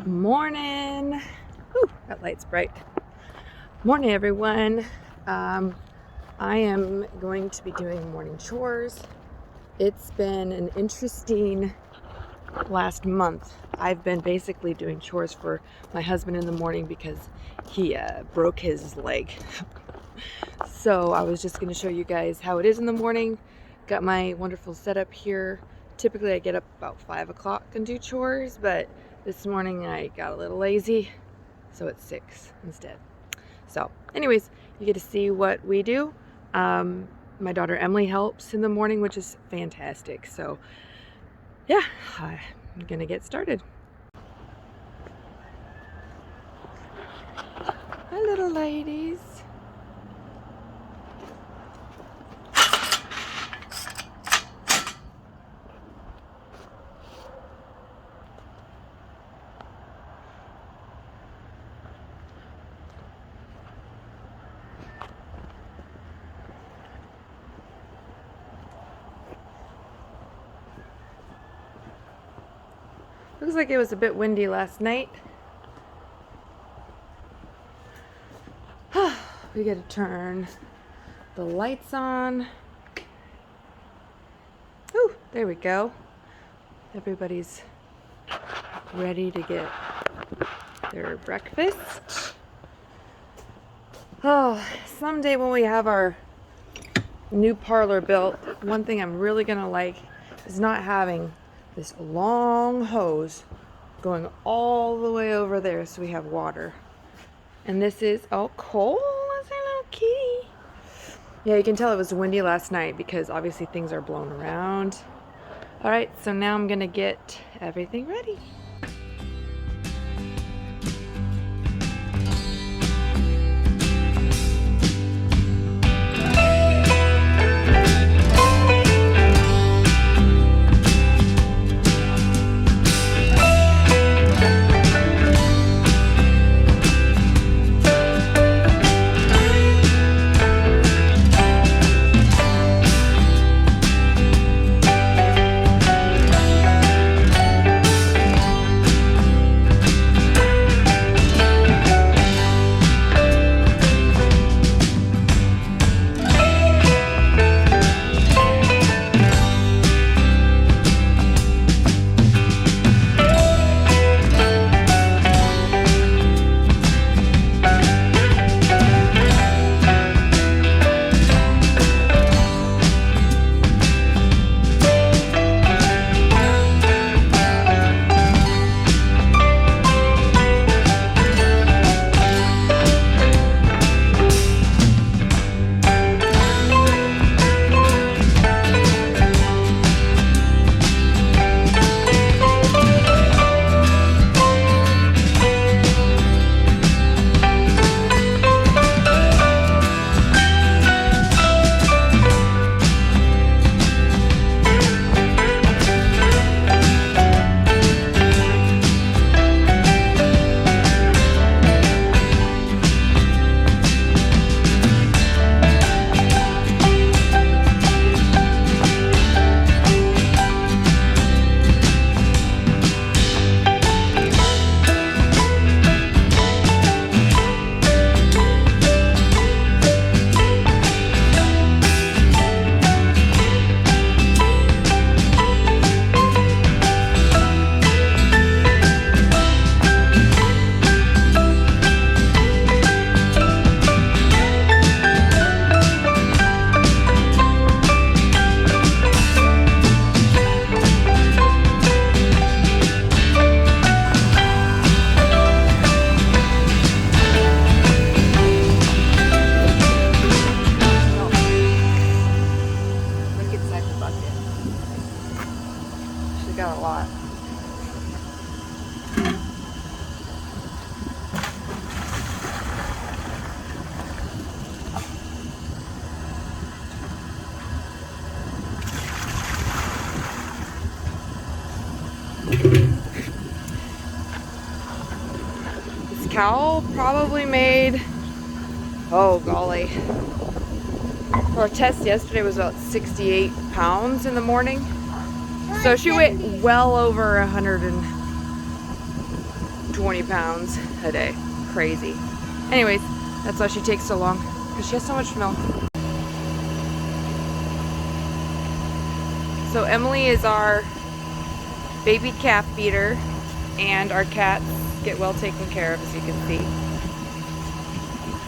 Morning. Whew, that light's bright. Morning, everyone. I am going to be doing morning chores. It's been an interesting last month. I've been basically doing chores for my husband in the morning because he broke his leg. So I was just going to show you guys how it is in the morning. Got my wonderful setup here. Typically I get up about 5 o'clock and do chores, but this morning I got a little lazy, so it's 6 instead. So anyways, you get to see what we do. My daughter Emily helps in the morning, which is fantastic. So yeah, I'm gonna get started. Hi, little ladies. Looks like it was a bit windy last night. We get to turn the lights on. Ooh, there we go. Everybody's ready to get their breakfast. Oh, someday when we have our new parlor built, one thing I'm really gonna like is not having this long hose going all the way over there so we have water. And this is, oh, Cole is a little kitty. Yeah, you can tell it was windy last night because obviously things are blown around. All right, so now I'm gonna get everything ready. Got a lot. This cow probably made, oh golly, our test yesterday was about 68 pounds in the morning. So she weighed well over 120 120 pounds a day. Crazy. Anyways, that's why she takes so long, because she has so much milk. So Emily is our baby calf feeder, and our cats get well taken care of, as you can see.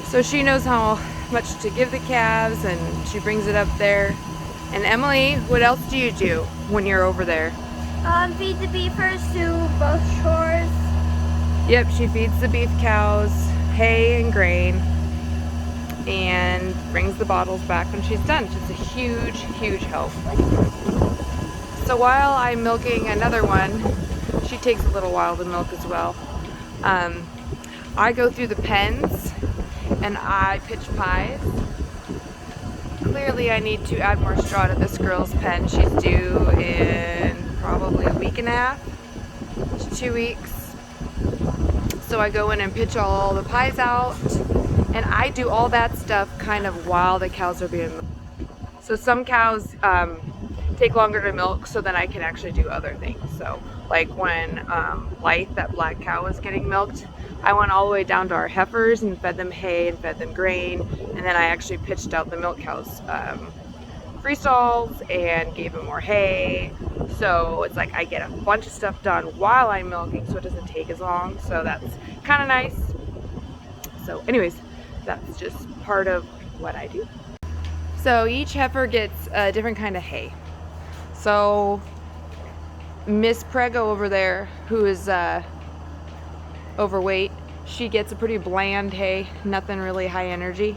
So she knows how much to give the calves, and she brings it up there. And Emily, what else do you do when you're over there? Feed the beefers, do both chores. Yep, she feeds the beef cows hay and grain and brings the bottles back when she's done. It's a huge, huge help. So while I'm milking another one, she takes a little while to milk as well. I go through the pens and I pitch pies. Clearly I need to add more straw to this girl's pen. She's due in probably a week and a half to 2 weeks. So I go in and pitch all the pies out, and I do all that stuff kind of while the cows are being milked. So some cows take longer to milk, so then I can actually do other things. So like when Blythe, that black cow, was getting milked, I went all the way down to our heifers and fed them hay and fed them grain, and then I actually pitched out the milk cows free stalls and gave them more hay. So it's like I get a bunch of stuff done while I'm milking, so it doesn't take as long. So that's kind of nice. So anyways, that's just part of what I do. So each heifer gets a different kind of hay. So Miss Prego over there, who is overweight, she gets a pretty bland hay, nothing really high energy.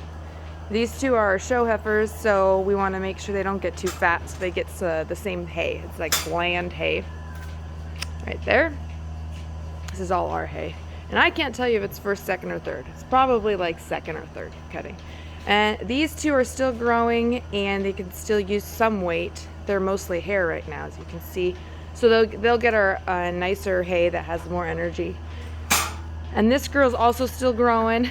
These two are show heifers, so we want to make sure they don't get too fat, so they get the same hay. It's like bland hay right there. This is all our hay, and I can't tell you if it's first, second, or third. It's probably like second or third cutting. And these two are still growing, and they can still use some weight. They're mostly hair right now, as you can see, so they'll get our nicer hay that has more energy. And this girl's also still growing.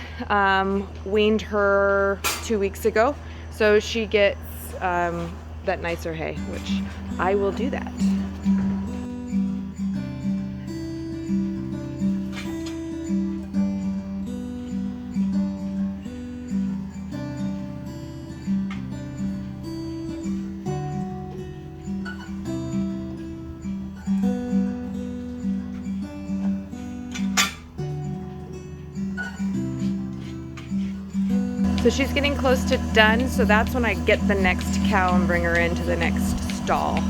Weaned her 2 weeks ago, so she gets that nicer hay, which I will do that. So she's getting close to done, so that's when I get the next cow and bring her into the next stall.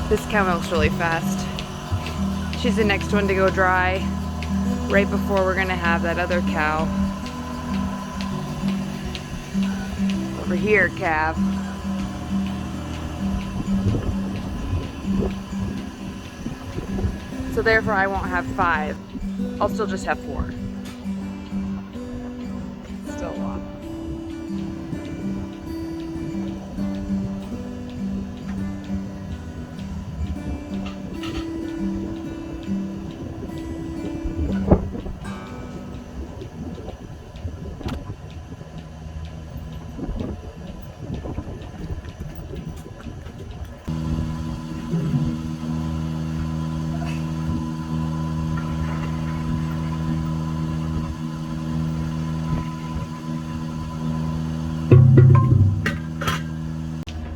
This cow milks really fast. She's the next one to go dry right before we're gonna have that other cow. Over here, calf. So therefore I won't have 5. I'll still just have 4. Still a lot.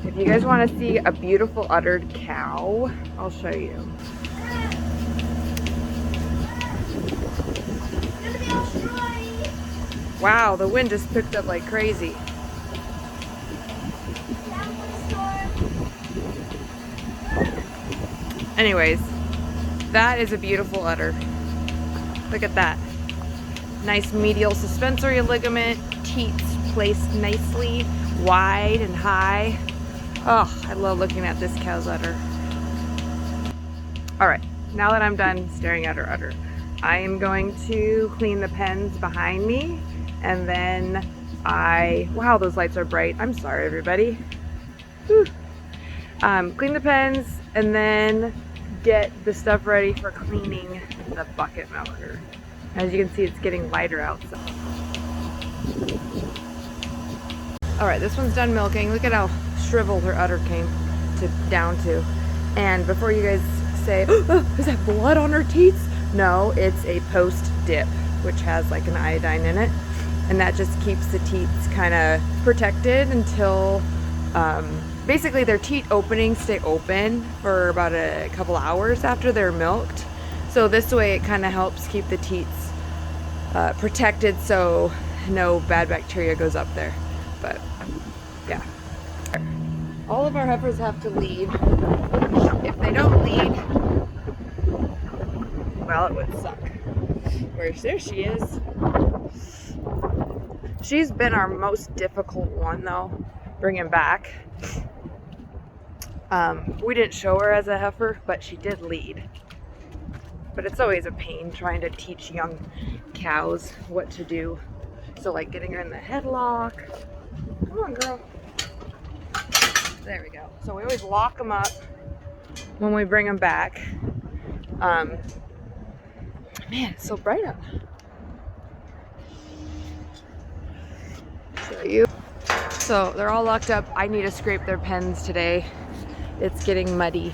If you guys want to see a beautiful uddered cow, I'll show you. Wow, the wind just picked up like crazy. Anyways, that is a beautiful udder. Look at that. Nice medial suspensory ligament, teats placed nicely, wide and high. Oh, I love looking at this cow's udder. All right, now that I'm done staring at her udder, I am going to clean the pens behind me, and then wow, those lights are bright. I'm sorry, everybody. Whew. Clean the pens, and then get the stuff ready for cleaning the bucket milker. As you can see, it's getting lighter outside. All right, this one's done milking. Look at how shriveled her udder came down to. And before you guys say, oh, is that blood on her teats? No, it's a post dip, which has like an iodine in it. And that just keeps the teats kind of protected until, basically their teat openings stay open for about a couple hours after they're milked. So this way it kind of helps keep the teats protected so no bad bacteria goes up there. But yeah. All of our heifers have to lead. If they don't lead, well, it would suck. There she is. She's been our most difficult one though, bringing back. We didn't show her as a heifer, but she did lead. But it's always a pain trying to teach young cows what to do. So like getting her in the headlock. Come on, girl. There we go. So we always lock them up when we bring them back. Man, it's so bright out. Show you. So they're all locked up. I need to scrape their pens today. It's getting muddy.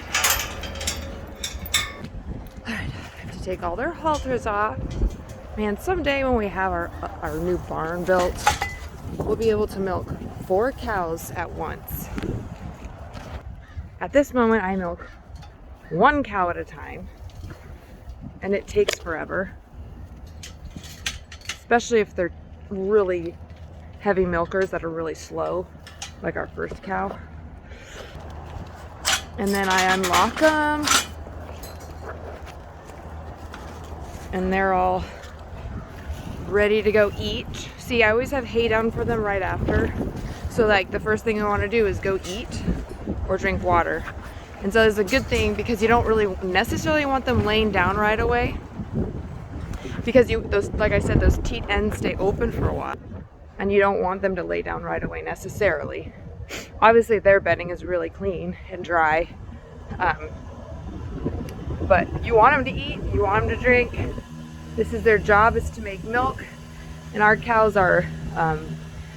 All right, I have to take all their halters off. Man, someday when we have our new barn built, we'll be able to milk 4 cows at once. At this moment, I milk 1 cow at a time, and it takes forever, especially if they're really heavy milkers that are really slow, like our first cow. And then I unlock them, and they're all ready to go eat. See, I always have hay down for them right after. So like the first thing I want to do is go eat or drink water. And so it's a good thing because you don't really necessarily want them laying down right away. Because like I said, those teat ends stay open for a while. And you don't want them to lay down right away necessarily. Obviously their bedding is really clean and dry. But you want them to eat, you want them to drink. This is their job, is to make milk. And our cows are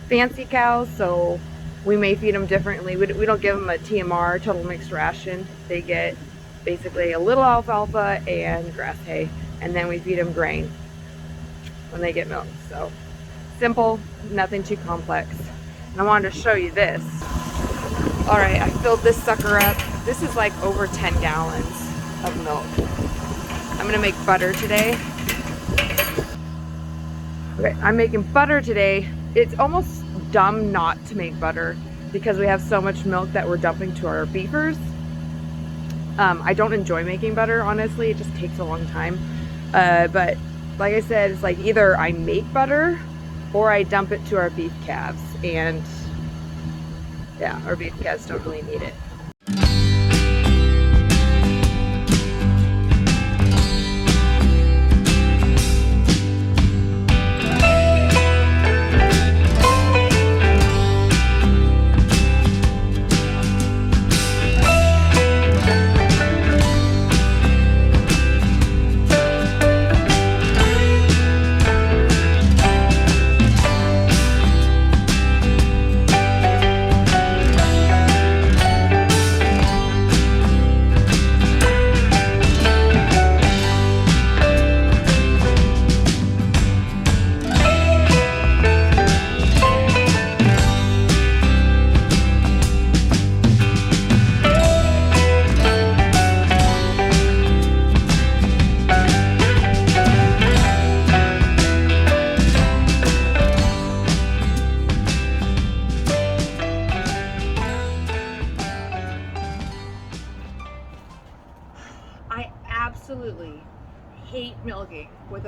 fancy cows, so we may feed them differently. We don't give them a TMR, total mixed ration. They get basically a little alfalfa and grass hay, and then we feed them grain when they get milk. So simple, nothing too complex. And I wanted to show you this. All right, I filled this sucker up. This is like over 10 gallons of milk. I'm gonna make butter today. Okay, I'm making butter today. It's almost dumb not to make butter because we have so much milk that we're dumping to our beefers. I don't enjoy making butter, honestly. It just takes a long time. But like I said, it's like either I make butter or I dump it to our beef calves. And yeah, our beef calves don't really need it.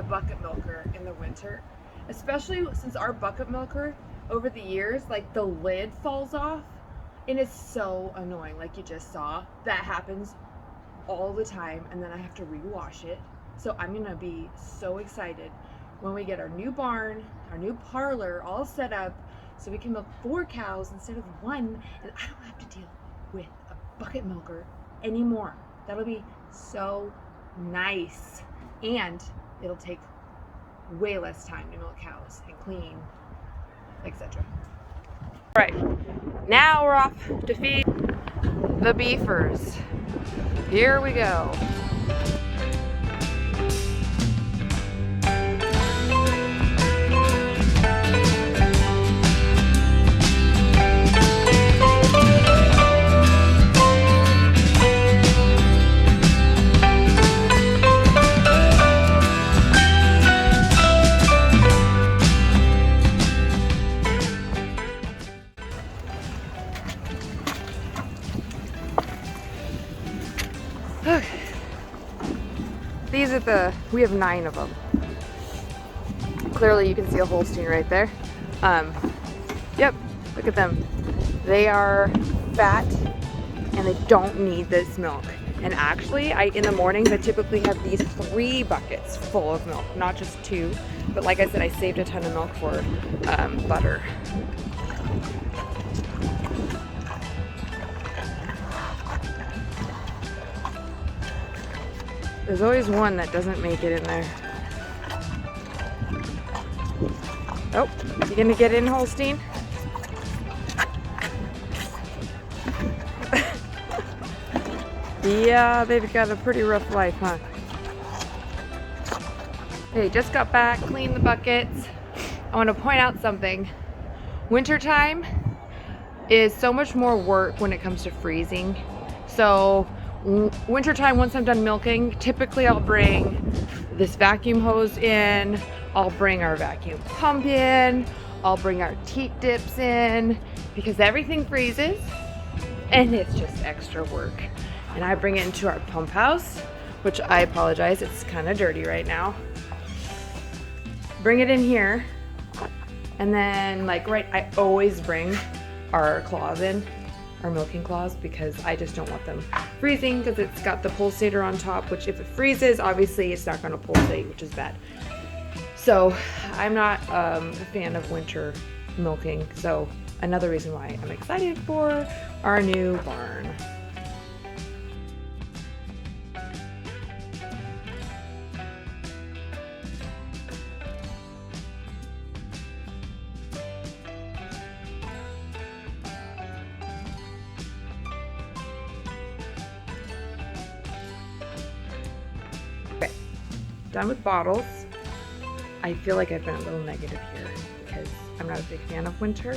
bucket milker in the winter, especially since our bucket milker over the years, like the lid falls off and it's so annoying. Like you just saw, that happens all the time, and then I have to rewash it. So I'm gonna be so excited when we get our new barn, our new parlor all set up, so we can milk 4 cows instead of 1, and I don't have to deal with a bucket milker anymore. That'll be so nice, and it'll take way less time to milk cows and clean, etc. All right, now we're off to feed the beefers. Here we go. These are we have 9 of them. Clearly you can see a Holstein right there. Yep, look at them. They are fat and they don't need this milk. And actually, in the mornings, I typically have these 3 buckets full of milk, not just 2. But like I said, I saved a ton of milk for butter. There's always one that doesn't make it in there. Oh, you gonna get in, Holstein? Yeah, they've got a pretty rough life, huh? Hey, just got back, cleaned the buckets. I want to point out something. Wintertime is so much more work when it comes to freezing. So wintertime, once I'm done milking, typically I'll bring this vacuum hose in, I'll bring our vacuum pump in, I'll bring our teat dips in, because everything freezes and it's just extra work. And I bring it into our pump house, which I apologize, it's kind of dirty right now. Bring it in here, and then I always bring our claws in, our milking claws, because I just don't want them freezing, because it's got the pulsator on top, which if it freezes, obviously it's not going to pulsate, which is bad. So I'm not a fan of winter milking, so another reason why I'm excited for our new barn. Okay, done with bottles. I feel like I've been a little negative here because I'm not a big fan of winter.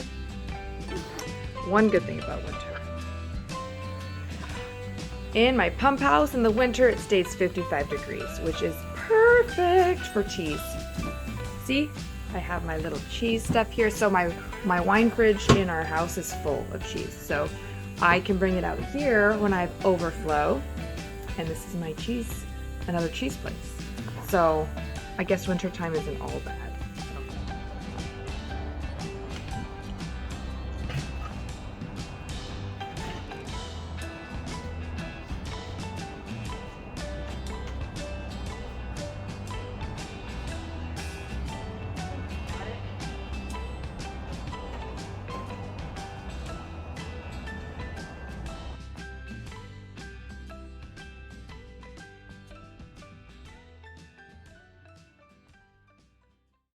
One good thing about winter. In my pump house in the winter, it stays 55 degrees, which is perfect for cheese. See, I have my little cheese stuff here. So my wine fridge in our house is full of cheese. So I can bring it out here when I have overflow. And this is my cheese, another cheese place. So I guess wintertime isn't all bad.